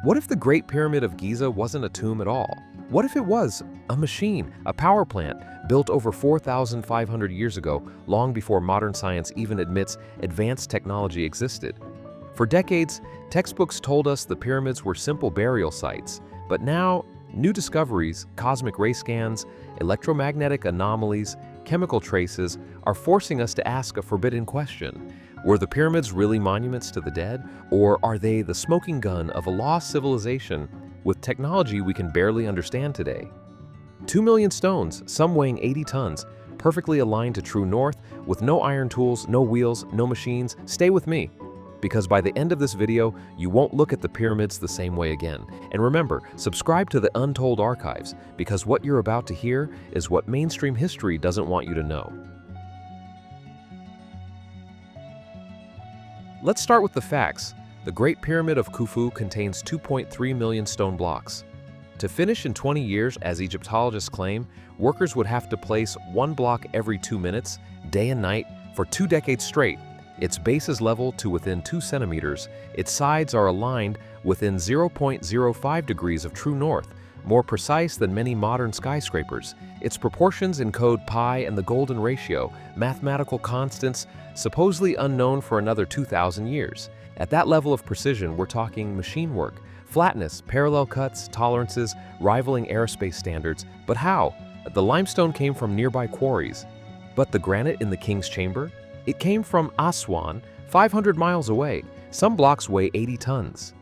What if the Great Pyramid of Giza wasn't a tomb at all? What if it was a machine, a power plant, built over 4,500 years ago, long before modern science even admits advanced technology existed? For decades, textbooks told us the pyramids were simple burial sites, but now, new discoveries, cosmic ray scans, electromagnetic anomalies, chemical traces are forcing us to ask a forbidden question. Were the pyramids really monuments to the dead, or are they the smoking gun of a lost civilization with technology we can barely understand today? 2 million stones, some weighing 80 tons, perfectly aligned to true north, with no iron tools, no wheels, no machines. Stay with me, because by the end of this video, you won't look at the pyramids the same way again. And remember, subscribe to the Untold archives, because what you're about to hear is what mainstream history doesn't want you to know. Let's start with the facts. The Great Pyramid of Khufu contains 2.3 million stone blocks. To finish in 20 years, as Egyptologists claim, workers would have to place one block every 2 minutes, day and night, for 2 decades straight. Its base is level to within 2 centimeters. Its sides are aligned within 0.05 degrees of true north, more precise than many modern skyscrapers. Its proportions encode pi and the golden ratio, mathematical constants supposedly unknown for another 2,000 years. At that level of precision, we're talking machine work, flatness, parallel cuts, tolerances, rivaling aerospace standards. But how? The limestone came from nearby quarries. But the granite in the king's chamber? It came from Aswan, 500 miles away. Some blocks weigh 80 tons.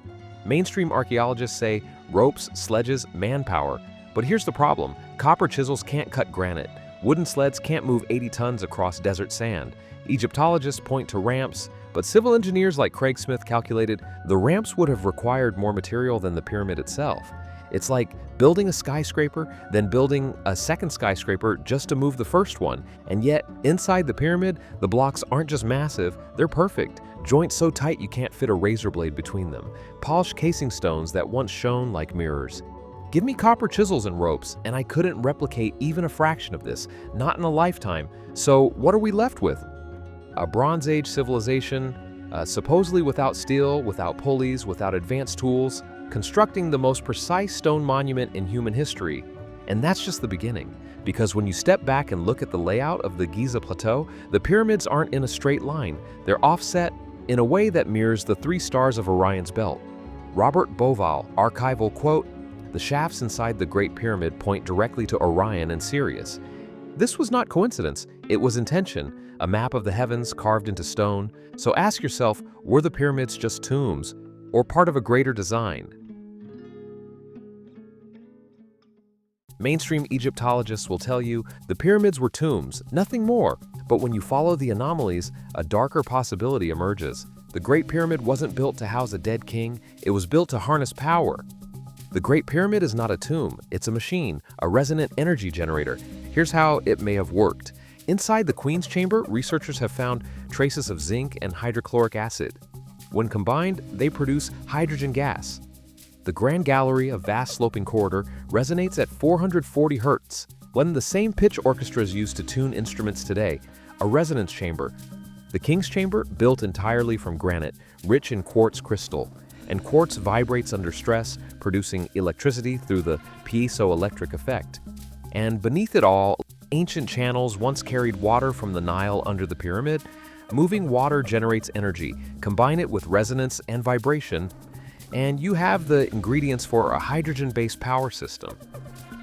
Mainstream archaeologists say ropes, sledges, manpower. But here's the problem. Copper chisels can't cut granite. Wooden sleds can't move 80 tons across desert sand. Egyptologists point to ramps, but civil engineers like Craig Smith calculated the ramps would have required more material than the pyramid itself. It's like building a skyscraper, then building a second skyscraper just to move the first one. And yet, inside the pyramid, the blocks aren't just massive, they're perfect. Joints so tight you can't fit a razor blade between them. Polished casing stones that once shone like mirrors. Give me copper chisels and ropes, and I couldn't replicate even a fraction of this, not in a lifetime. So what are we left with? A Bronze Age civilization, supposedly without steel, without pulleys, without advanced tools, constructing the most precise stone monument in human history. And that's just the beginning, because when you step back and look at the layout of the Giza Plateau, the pyramids aren't in a straight line. They're offset in a way that mirrors the 3 stars of Orion's belt. Robert Bauval archival quote, "The shafts inside the Great Pyramid point directly to Orion and Sirius." This was not coincidence, it was intention, a map of the heavens carved into stone. So ask yourself, were the pyramids just tombs, or part of a greater design? Mainstream Egyptologists will tell you the pyramids were tombs, nothing more. But when you follow the anomalies, a darker possibility emerges. The Great Pyramid wasn't built to house a dead king, it was built to harness power. The Great Pyramid is not a tomb, it's a machine, a resonant energy generator. Here's how it may have worked. Inside the Queen's Chamber, researchers have found traces of zinc and hydrochloric acid. When combined, they produce hydrogen gas. The Grand Gallery, a vast sloping corridor, resonates at 440 Hz. When the same pitch orchestras used to tune instruments today, a resonance chamber. The King's Chamber, built entirely from granite, rich in quartz crystal. And quartz vibrates under stress, producing electricity through the piezoelectric effect. And beneath it all, ancient channels once carried water from the Nile under the pyramid. Moving water generates energy. Combine it with resonance and vibration, and you have the ingredients for a hydrogen-based power system.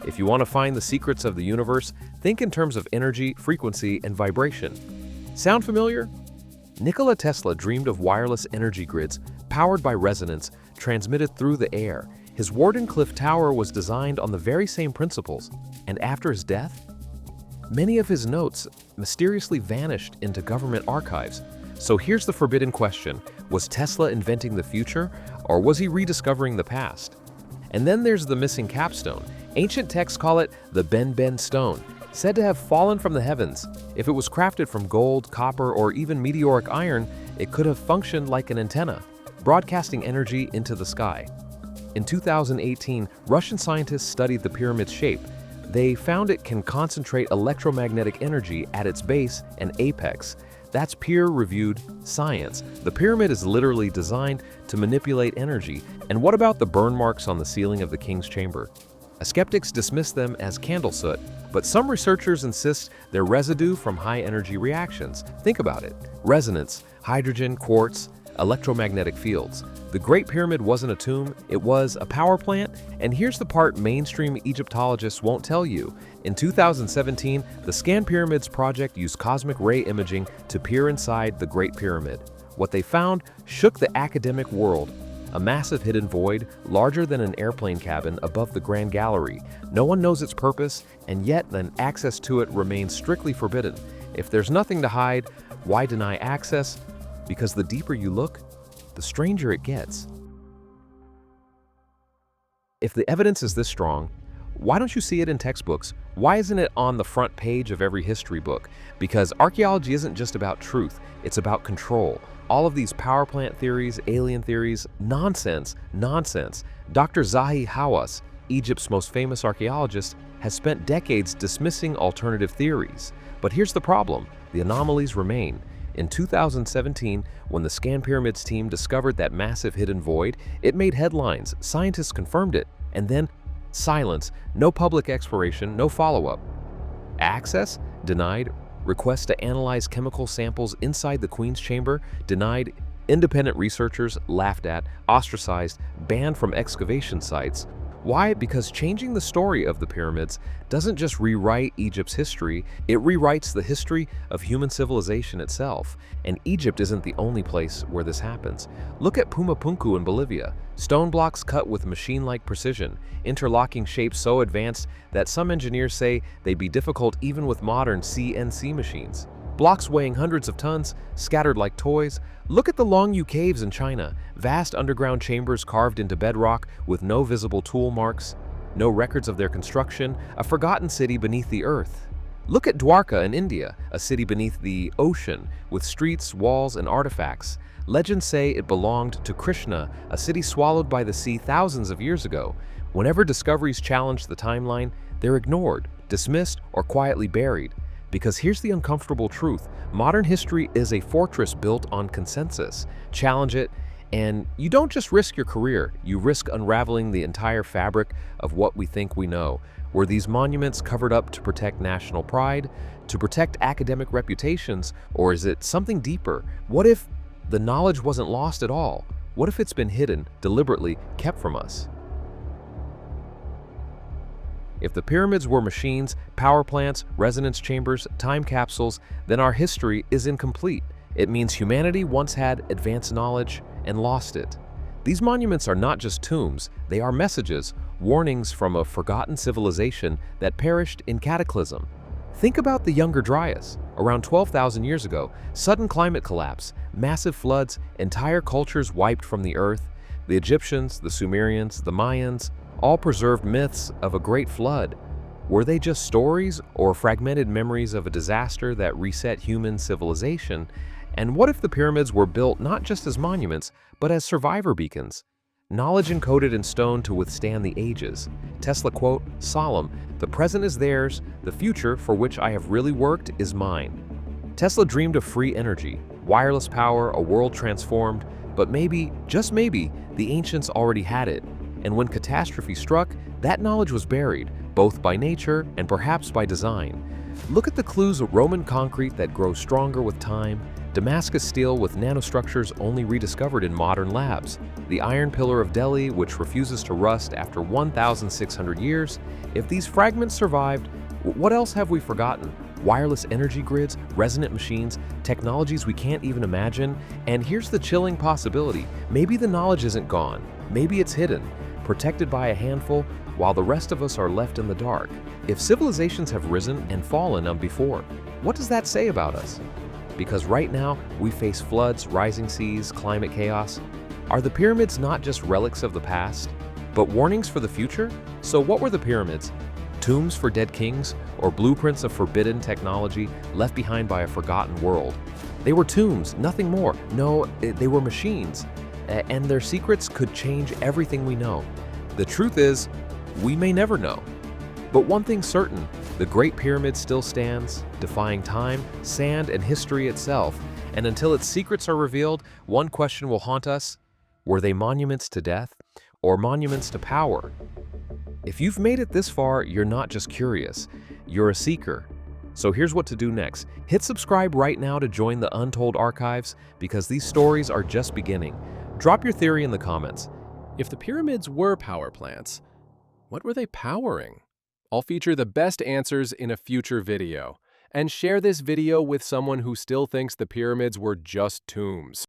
If you want to find the secrets of the universe, think in terms of energy, frequency, and vibration. Sound familiar? Nikola Tesla dreamed of wireless energy grids powered by resonance transmitted through the air. His Wardenclyffe Tower was designed on the very same principles, and after his death, many of his notes mysteriously vanished into government archives. So here's the forbidden question. Was Tesla inventing the future, or was he rediscovering the past? And then there's the missing capstone. Ancient texts call it the Ben stone, said to have fallen from the heavens. If it was crafted from gold, copper, or even meteoric iron, it could have functioned like an antenna, broadcasting energy into the sky. In 2018, Russian scientists studied the pyramid's shape. They found it can concentrate electromagnetic energy at its base and apex. That's peer-reviewed science. The pyramid is literally designed to manipulate energy. And what about the burn marks on the ceiling of the king's chamber? Skeptics dismiss them as candle soot, but some researchers insist they're residue from high-energy reactions. Think about it. Resonance, hydrogen, quartz, electromagnetic fields. The Great Pyramid wasn't a tomb, it was a power plant. And here's the part mainstream Egyptologists won't tell you. In 2017, the Scan Pyramids project used cosmic ray imaging to peer inside the Great Pyramid. What they found shook the academic world. A massive hidden void, larger than an airplane cabin above the Grand Gallery. No one knows its purpose, and yet then access to it remains strictly forbidden. If there's nothing to hide, why deny access? Because the deeper you look, the stranger it gets. If the evidence is this strong, why don't you see it in textbooks? Why isn't it on the front page of every history book? Because archaeology isn't just about truth, it's about control. All of these power plant theories, alien theories, nonsense. Dr. Zahi Hawass, Egypt's most famous archaeologist, has spent decades dismissing alternative theories. But here's the problem, the anomalies remain. In 2017, when the Scan Pyramids team discovered that massive hidden void, it made headlines, scientists confirmed it, and then silence, no public exploration, no follow-up. Access? Denied. Requests to analyze chemical samples inside the Queen's chamber? Denied. Independent researchers laughed at, ostracized, banned from excavation sites. Why? Because changing the story of the pyramids doesn't just rewrite Egypt's history, it rewrites the history of human civilization itself. And Egypt isn't the only place where this happens. Look at Pumapunku in Bolivia. Stone blocks cut with machine-like precision, interlocking shapes so advanced that some engineers say they'd be difficult even with modern CNC machines. Blocks weighing hundreds of tons, scattered like toys. Look at the Longyu caves in China, vast underground chambers carved into bedrock with no visible tool marks, no records of their construction, a forgotten city beneath the earth. Look at Dwarka in India, a city beneath the ocean, with streets, walls, and artifacts. Legends say it belonged to Krishna, a city swallowed by the sea thousands of years ago. Whenever discoveries challenge the timeline, they're ignored, dismissed, or quietly buried. Because here's the uncomfortable truth, modern history is a fortress built on consensus. Challenge it, and you don't just risk your career, you risk unraveling the entire fabric of what we think we know. Were these monuments covered up to protect national pride, to protect academic reputations, or is it something deeper? What if the knowledge wasn't lost at all? What if it's been hidden, deliberately kept from us? If the pyramids were machines, power plants, resonance chambers, time capsules, then our history is incomplete. It means humanity once had advanced knowledge and lost it. These monuments are not just tombs, they are messages, warnings from a forgotten civilization that perished in cataclysm. Think about the Younger Dryas. Around 12,000 years ago, sudden climate collapse, massive floods, entire cultures wiped from the earth. The Egyptians, the Sumerians, the Mayans, all preserved myths of a great flood. Were they just stories or fragmented memories of a disaster that reset human civilization? And what if the pyramids were built not just as monuments, but as survivor beacons? Knowledge encoded in stone to withstand the ages. Tesla quote, "Solemn, the present is theirs, the future for which I have really worked is mine." Tesla dreamed of free energy, wireless power, a world transformed, but maybe, just maybe, the ancients already had it. And when catastrophe struck, that knowledge was buried, both by nature and perhaps by design. Look at the clues of Roman concrete that grows stronger with time, Damascus steel with nanostructures only rediscovered in modern labs, the iron pillar of Delhi which refuses to rust after 1,600 years. If these fragments survived, what else have we forgotten? Wireless energy grids, resonant machines, technologies we can't even imagine. And here's the chilling possibility. Maybe the knowledge isn't gone. Maybe it's hidden, protected by a handful, while the rest of us are left in the dark. If civilizations have risen and fallen before, what does that say about us? Because right now, we face floods, rising seas, climate chaos. Are the pyramids not just relics of the past, but warnings for the future? So what were the pyramids? Tombs for dead kings, or blueprints of forbidden technology left behind by a forgotten world? They were tombs, nothing more. No, they were machines. And their secrets could change everything we know. The truth is, we may never know. But one thing's certain, The Great Pyramid still stands, defying time, sand, and history itself. And until its secrets are revealed, one question will haunt us. Were they monuments to death or monuments to power? If you've made it this far, you're not just curious, you're a seeker. So here's what to do next. Hit subscribe right now to join the Untold archives, because these stories are just beginning. Drop your theory in the comments. If the pyramids were power plants, what were they powering? I'll feature the best answers in a future video. And share this video with someone who still thinks the pyramids were just tombs.